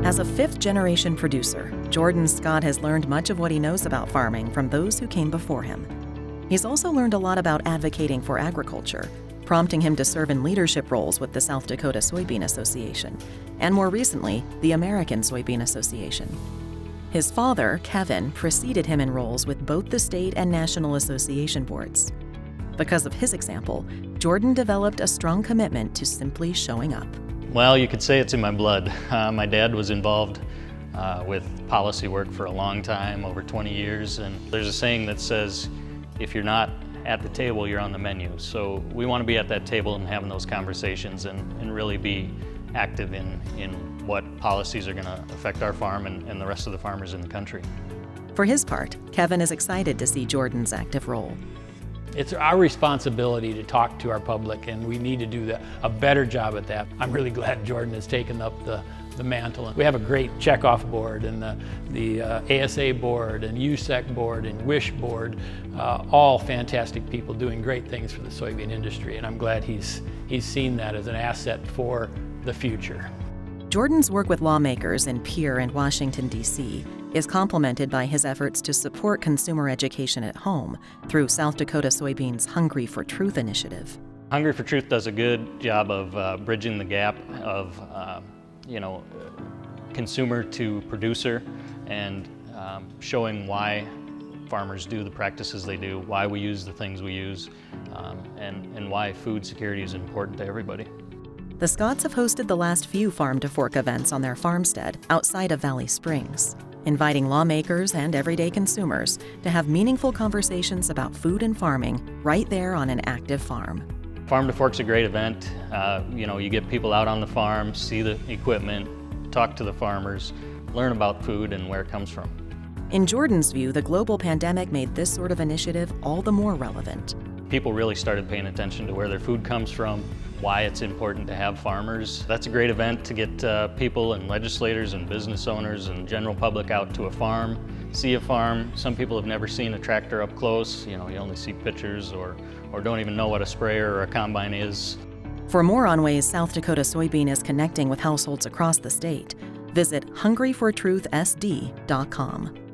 As a fifth-generation producer, Jordan Scott has learned much of what he knows about farming from those who came before him. He's also learned a lot about advocating for agriculture, prompting him to serve in leadership roles with the South Dakota Soybean Association, and more recently, the American Soybean Association. His father, Kevin, preceded him in roles with both the state and national association boards. Because of his example, Jordan developed a strong commitment to simply showing up. Well, you could say it's in my blood. My dad was involved with policy work for a long time, over 20 years, and there's a saying that says, if you're not at the table, you're on the menu. So we want to be at that table and having those conversations and really be active in what policies are going to affect our farm and the rest of the farmers in the country. For his part, Kevin is excited to see Jordan's active role. It's our responsibility to talk to our public, and we need to do a better job at that. I'm really glad Jordan has taken up the mantle. We have a great checkoff board, and the ASA board, and USEC board, and WISH board, all fantastic people doing great things for the soybean industry, and I'm glad he's seen that as an asset for the future. Jordan's work with lawmakers in Pierre and Washington, D.C. is complemented by his efforts to support consumer education at home through South Dakota Soybean's Hungry for Truth initiative. Hungry for Truth does a good job of bridging the gap of consumer to producer and showing why farmers do the practices they do, why we use the things we use, and why food security is important to everybody. The Scotts have hosted the last few Farm to Fork events on their farmstead outside of Valley Springs, inviting lawmakers and everyday consumers to have meaningful conversations about food and farming right there on an active farm. Farm to Fork's a great event. You get people out on the farm, see the equipment, talk to the farmers, learn about food and where it comes from. In Jordan's view, the global pandemic made this sort of initiative all the more relevant. People really started paying attention to where their food comes from, why it's important to have farmers. That's a great event to get people and legislators and business owners and general public out to a farm, see a farm. Some people have never seen a tractor up close. You only see pictures or don't even know what a sprayer or a combine is. For more on ways South Dakota Soybean is connecting with households across the state, visit hungryfortruthsd.com.